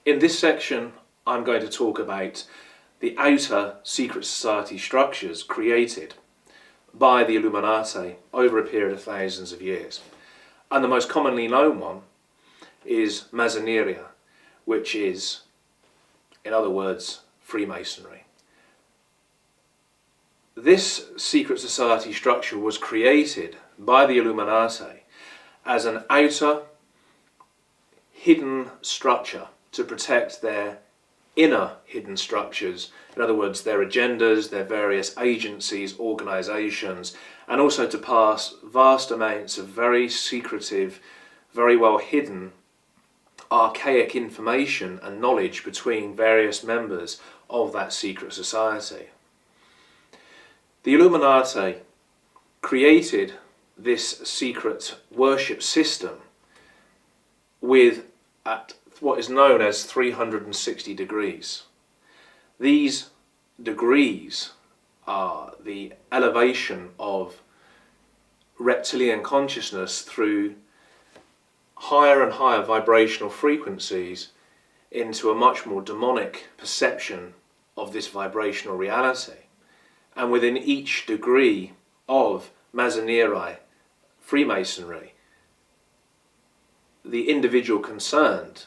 In this section, I'm going to talk about the outer secret society structures created by the Illuminati over a period of thousands of years. And the most commonly known one is Massoneria, which is, in other words, Freemasonry. This secret society structure was created by the Illuminati as an outer, hidden structure to protect their inner hidden structures, in other words, their agendas, their various agencies, organisations, and also to pass vast amounts of very secretive, very well hidden, archaic information and knowledge between various members of that secret society. The Illuminati created this secret worship system at what is known as 360 degrees. These degrees are the elevation of reptilian consciousness through higher and higher vibrational frequencies into a much more demonic perception of this vibrational reality. And within each degree of Massonery, Freemasonry, the individual concerned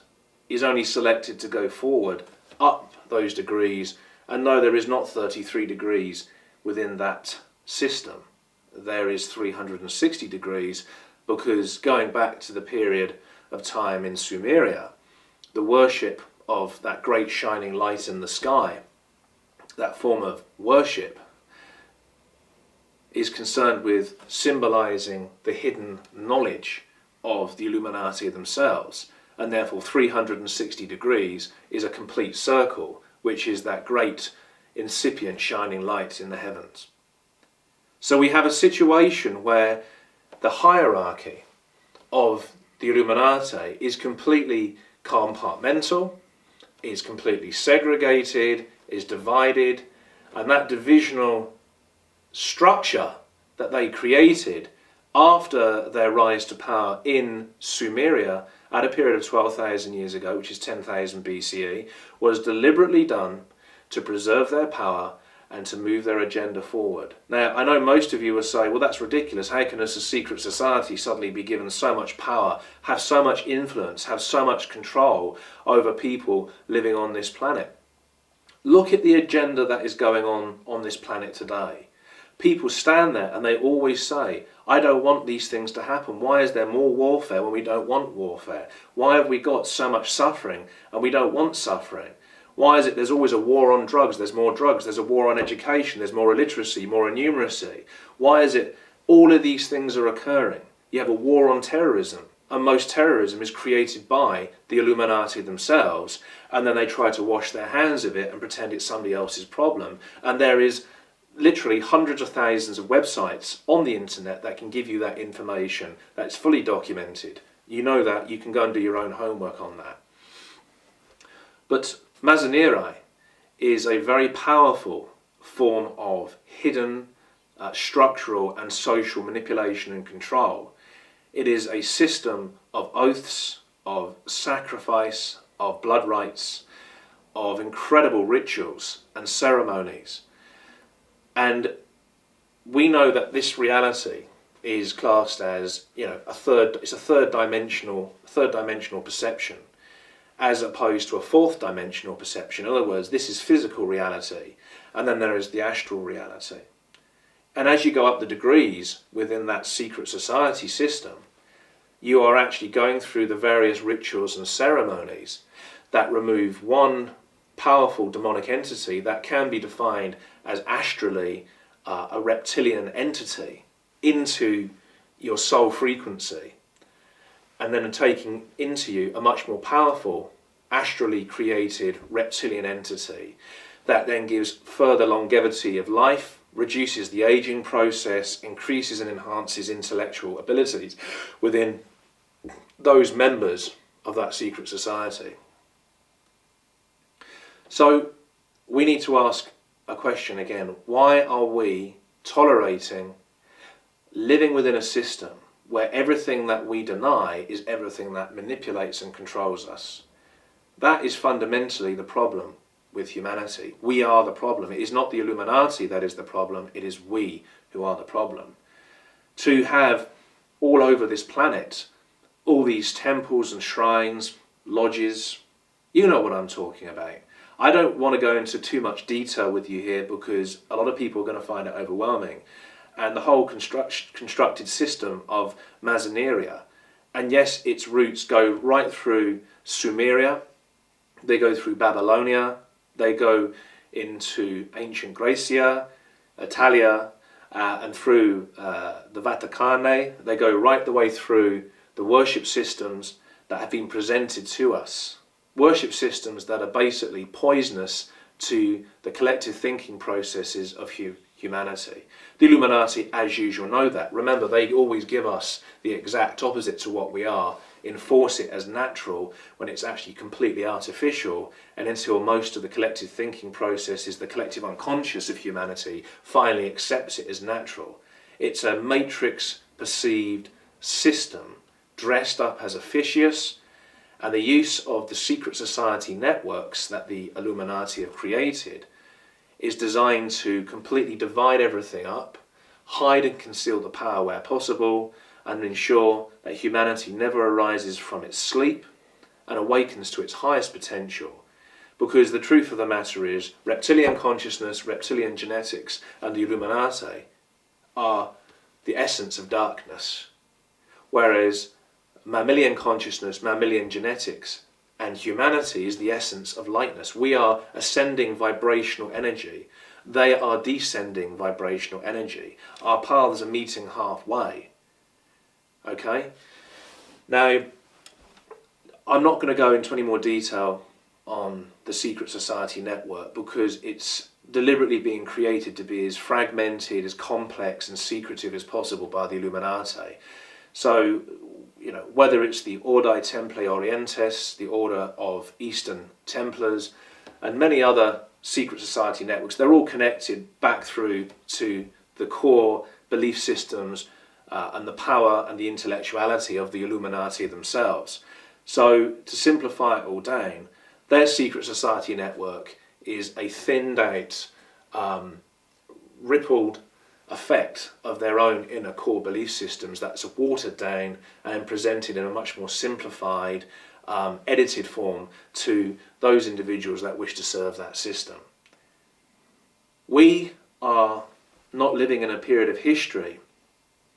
is only selected to go forward up those degrees, and no, there is not 33 degrees within that system. There is 360 degrees, because going back to the period of time in Sumeria, the worship of that great shining light in the sky, that form of worship, is concerned with symbolizing the hidden knowledge of the Illuminati themselves, and therefore 360 degrees is a complete circle, which is that great incipient shining light in the heavens. So we have a situation where the hierarchy of the Illuminati is completely compartmental, is completely segregated, is divided, and that divisional structure that they created after their rise to power in Sumeria at a period of 12,000 years ago, which is 10,000 BCE, was deliberately done to preserve their power and to move their agenda forward. Now, I know most of you will say, well, that's ridiculous. How can a secret society suddenly be given so much power, have so much influence, have so much control over people living on this planet? Look at the agenda that is going on this planet today. People stand there and they always say, I don't want these things to happen. Why is there more warfare when we don't want warfare? Why have we got so much suffering and we don't want suffering? Why is it there's always a war on drugs, there's more drugs, there's a war on education, there's more illiteracy, more innumeracy? Why is it all of these things are occurring? You have a war on terrorism, and most terrorism is created by the Illuminati themselves, and then they try to wash their hands of it and pretend it's somebody else's problem. And there is literally hundreds of thousands of websites on the internet that can give you that information. That's fully documented. You know that. You can go and do your own homework on that. But Massonery is a very powerful form of hidden structural and social manipulation and control. It is a system of oaths, of sacrifice, of blood rites, of incredible rituals and ceremonies. And we know that this reality is classed as, it's a third dimensional perception, as opposed to a fourth dimensional perception. In other words, this is physical reality, and then there is the astral reality. And as you go up the degrees within that secret society system, you are actually going through the various rituals and ceremonies that remove one powerful demonic entity that can be defined as astrally a reptilian entity into your soul frequency, and then taking into you a much more powerful astrally created reptilian entity that then gives further longevity of life, reduces the aging process, increases and enhances intellectual abilities within those members of that secret society. So we need to ask a question again. Why are we tolerating living within a system where everything that we deny is everything that manipulates and controls us? That is fundamentally the problem with humanity. We are the problem. It is not the Illuminati that is the problem, it is we who are the problem. To have all over this planet all these temples and shrines, lodges, you know what I'm talking about. I don't want to go into too much detail with you here because a lot of people are going to find it overwhelming. And the whole constructed system of Masoneria, and yes, its roots go right through Sumeria, they go through Babylonia, they go into ancient Gracia, Italia, and through the Vaticane. They go right the way through the worship systems that have been presented to us. Worship systems that are basically poisonous to the collective thinking processes of humanity. The Illuminati, as usual, know that. Remember, they always give us the exact opposite to what we are, enforce it as natural when it's actually completely artificial, and until most of the collective thinking processes, the collective unconscious of humanity, finally accepts it as natural. It's a matrix perceived system dressed up as officious, and the use of the secret society networks that the Illuminati have created is designed to completely divide everything up, hide and conceal the power where possible, and ensure that humanity never arises from its sleep and awakens to its highest potential. Because the truth of the matter is, reptilian consciousness, reptilian genetics, and the Illuminati are the essence of darkness, whereas mammalian consciousness, mammalian genetics, and humanity is the essence of lightness. We are ascending vibrational energy. They are descending vibrational energy. Our paths are meeting halfway. Okay? Now, I'm not going to go into any more detail on the secret society network because it's deliberately being created to be as fragmented, as complex and secretive as possible by the Illuminati. So, you know, whether it's the Ordine Templari Orientis, the Order of Eastern Templars, and many other secret society networks, they're all connected back through to the core belief systems and the power and the intellectuality of the Illuminati themselves. So, to simplify it all down, their secret society network is a thinned out, rippled effect of their own inner core belief systems that's watered down and presented in a much more simplified, edited form to those individuals that wish to serve that system. We are not living in a period of history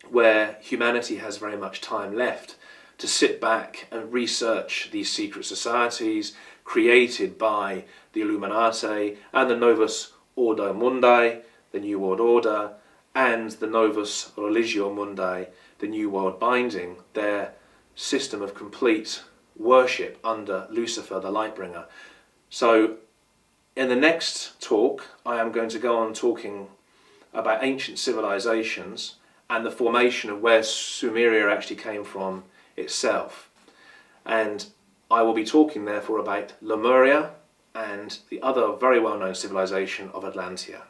where humanity has very much time left to sit back and research these secret societies created by the Illuminati and the Novus Ordo Mundi, the New World Order, and the Novus Religio Mundi, the New World Binding, their system of complete worship under Lucifer, the Lightbringer. So in the next talk, I am going to go on talking about ancient civilizations and the formation of where Sumeria actually came from itself. And I will be talking therefore about Lemuria and the other very well-known civilization of Atlantia.